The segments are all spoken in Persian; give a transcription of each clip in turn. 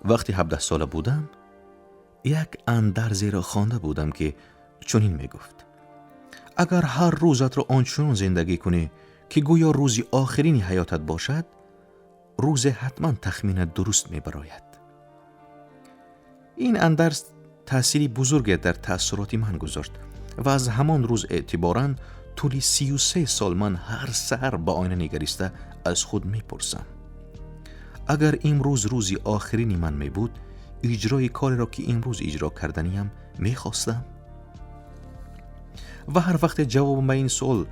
وقتی 17 ساله بودم یک اندرزی را خوانده بودم که چنین می گفت: اگر هر روزت را آنچنان زندگی کنی که گویا روزی آخرین حیاتت باشد، روز حتما تخمین درست می براید. این اندرز تأثیری بزرگ در تأثیرات من گذاشت و از همان روز اعتباراً طولی 33 سال من هر سحر با آینه نگریسته از خود می پرسم: اگر امروز روزی آخرین من می بود، اجرای کاری را که امروز اجرا کردنیم می خواستم؟ و هر وقت جواب به این سوال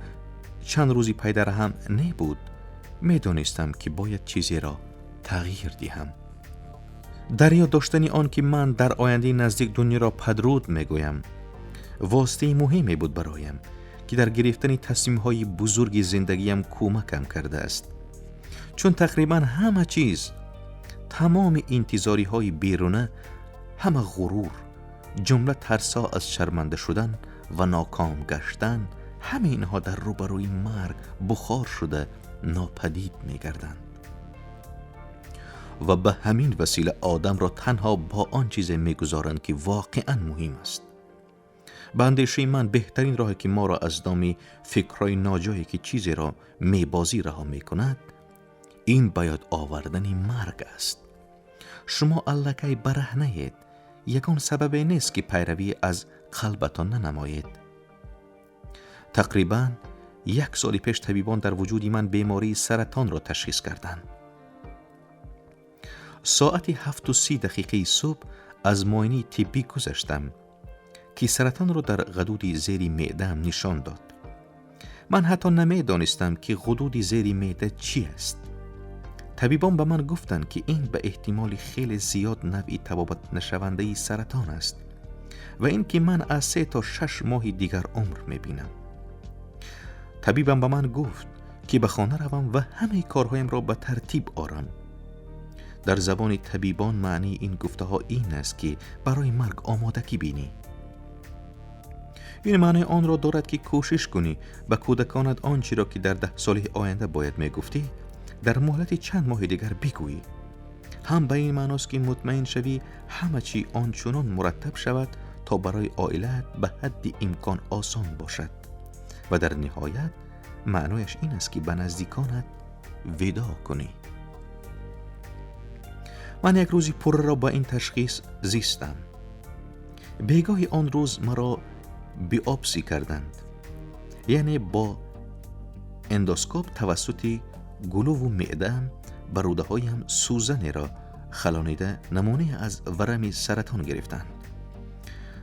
چند روزی پی در هم نه بود، می دانستم که باید چیزی را تغییر دهم. در یاد داشتن آن که من در آینده نزدیک دنیا را پدرود می گویم واسطه مهمی بود برایم که در گرفتن تصمیم‌های بزرگ زندگیم کمکم کرده است. چون تقریباً همه چیز، تمام انتظاری‌های بیرونه، همه غرور، جمله ترسا از شرمنده شدن و ناکام گشتن، همه اینها در روبروی مرگ بخار شده ناپدید می‌گردند و به همین وسیله آدم را تنها با آن چیز می‌گذارند که واقعاً مهم است. به اندیشه من بهترین راهی که ما را از دام فکرهای ناجایی که چیزی را میبازی رها میکند، این باید آوردن مرگ است. شما الکی برهنه اید. یگان سبب نیست که پیروی از قلبتان ننمایید. تقریباً 1 سال پیش طبیبان در وجود من بیماری سرطان را تشخیص کردند. ساعت 7:30 صبح از معاینه طبی گذشتم که سرطان را در غدود زیر معده‌ام نشان داد. من حتی نمی‌دانستم که غدود زیر معده چی است. طبیبان به من گفتند که این به احتمال خیلی زیاد نوعی تبابت نشونده سرطان است و این که من از 3 تا 6 ماه دیگر عمر می‌بینم. طبیبم به من گفت که به خانه روم و همه کارهایم را به ترتیب آرم. در زبان طبیبان معنی این گفته ها این است که برای مرگ آمادگی بینی. این معنی آن را دارد که کوشش کنی به کودکانت آنچه را که در 10 سال آینده باید میگفتی در مهلت چند ماه دیگر بگویی. هم به این معنی است که مطمئن شوی همه چی آنچنان مرتب شود تا برای عائلت به حد امکان آسان باشد و در نهایت معنیش این است که به نزدیکانت وداع کنی. من یک روزی پر را با این تشخیص زیستم. بیگاه آن روز مرا بیوپسی کردند، یعنی با اندوسکوپ توسط گلو و معده‌ام بر روده هایم سوزنی را خلانیده نمونه از ورم سرطان گرفتند.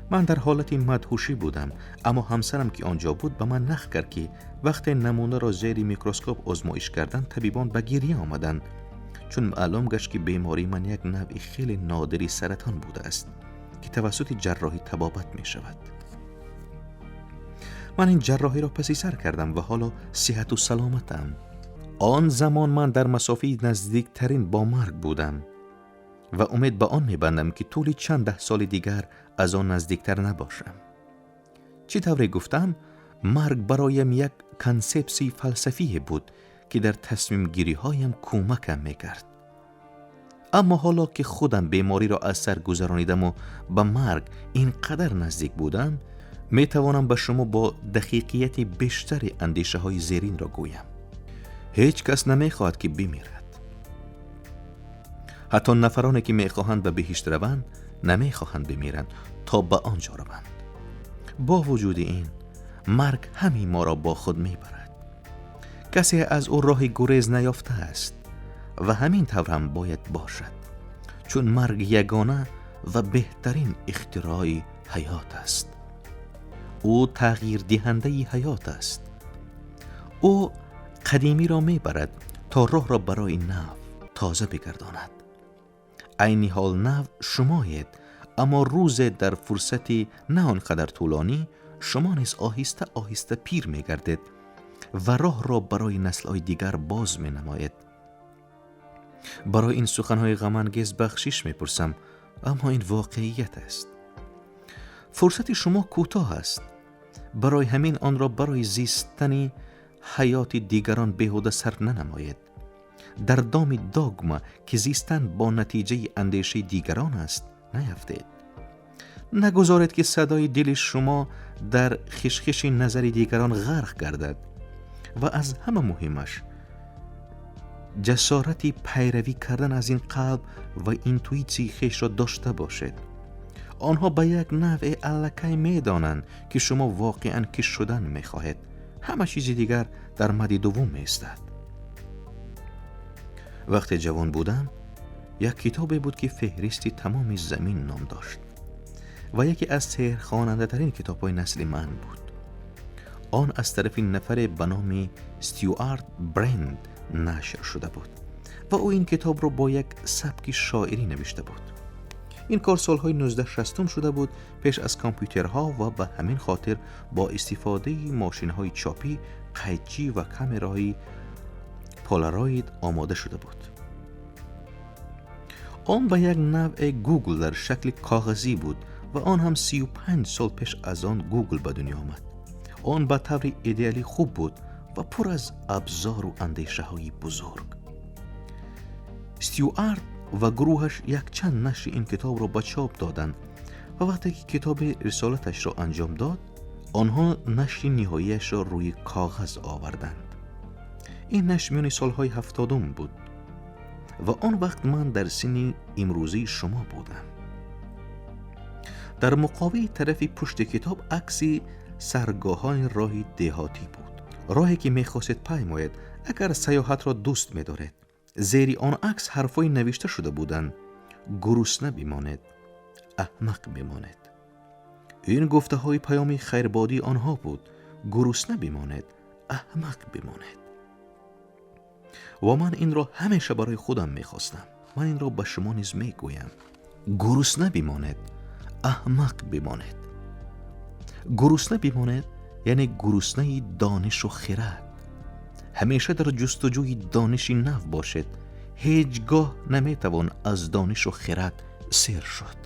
من در حالت مدهوشی بودم، اما همسرم که آنجا بود به من نقل کرد که وقت نمونه را زیر میکروسکوپ آزمایش کردند طبیبان به گریه آمدند، چون معلوم گشت که بیماری من یک نوع خیلی نادری سرطان بوده است که توسط جراحی تبابت می شود. من این جراحی را پس سر کردم و حالا صحت و سلامتم. آن زمان من در مسافه نزدیکترین با مرگ بودم و امید به آن می‌بندم که طول چند 10 سال دیگر از آن نزدیکتر نباشم. چه طوری گفتم، مرگ برایم یک کانسپسی فلسفی بود که در تصمیم گیری هایم کمکم میکرد. اما حالا که خودم بیماری را از سر گذرانیدم و به مرگ اینقدر نزدیک بودم، میتوانم به شما با دقیقیت بیشتری اندیشه های زیرین را گویم. هیچ کس نمیخواهد که بمیرد. حتی نفرانی که میخواهند به بهشت روند نمیخواهند بمیرند تا به آنجا روند. با وجود این، مرگ همین ما را با خود میبرد. کسی از او راه گریز نیافته است و همین طور هم باید باشد، چون مرگ یگانه و بهترین اختراع حیات است. او تغییر دهنده حیات است. او قدیمی را میبرد تا راه را برای نو تازه بگرداند. عین حال نو شمایید، اما روز در فرصتی نه آنقدر طولانی شما نیز آهسته آهسته پیر میگردید و راه را برای نسل‌های دیگر باز می‌نمایید. برای این سخن‌های غم‌انگیز بخشش می‌پرسم، اما این واقعیت است. فرصت شما کوتاه است. برای همین آن را برای زیستن حیات دیگران بیهوده صرف ننمایید. در دام داگما که زیستن با نتیجه اندیشه دیگران است نیفتید. نگذارید که صدای دل شما در خشخش نظر دیگران غرق گردد و از همه مهمش جسارتی پیروی کردن از این قلب و اینتویتی خیش را داشته باشد. آنها به یک نوع الکی می دانند که شما واقعاً کش شدن می خواهید. همه چیز دیگر در مد دوم می ایستد. وقتی جوان بودم یک کتابی بود که فهرستی تمام زمین نام داشت و یکی از سحرخواننده ترین کتاب های نسل من بود. آن از طرف نفر به نام استیوارت برند نشر شده بود و او این کتاب را با یک سبک شاعری نوشته بود. این کار سالهای 1960 شده بود، پیش از کامپیوترها، و به همین خاطر با استفاده ماشین‌های چاپی، قیچی و کامرای پولاروید آماده شده بود. آن به یک نوع گوگل در شکل کاغذی بود و آن هم 35 سال پیش از آن گوگل به دنیا آمد. آن به طور ایدئالی خوب بود و پر از ابزار و اندیشه های بزرگ. استیوارت و گروهش یک چند نشر این کتاب را به چاپ دادند و وقتی که کتاب رسالتش را انجام داد، آنها نشر نهاییش را روی کاغذ آوردند. این نشر میان سالهای 70 بود و آن وقت من در سن امروزی شما بودم. در مقابل طرف پشت کتاب عکسی سرگاهان راهی دهاتی بود، راهی که میخواستید پیماید اگر سیاحت را دوست می‌دارید. زیر آن عکس حرفای نوشته شده بودند: گرسنه بمانید، احمق بمانید. این گفته های پیام خیربادی آنها بود: گرسنه بمانید، احمق بمانید. و من این را همیشه برای خودم میخواستم. من این را به شما نیز میگویم: گرسنه بمانید، احمق بمانید. گرسنه بمانید یعنی گرسنه دانش و خرد. همیشه در جستجوی دانشی نو باشد. هیچگاه نمیتوان از دانش و خرد سیر شد.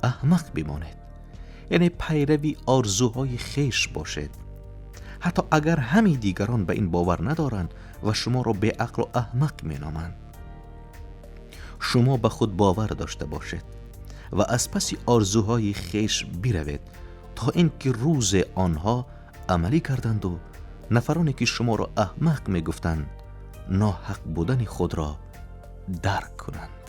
احمق بمانید یعنی پیروی آرزوهای خیش باشد، حتی اگر همه دیگران به این باور ندارند و شما را به عقل و احمق مینامند. شما به خود باور داشته باشید و از پس آرزوهای خیش بروید تا اینکه روز آنها عملی کردند و نفرانی که شما را احمق میگفتند ناحق بودن خود را درک کنند.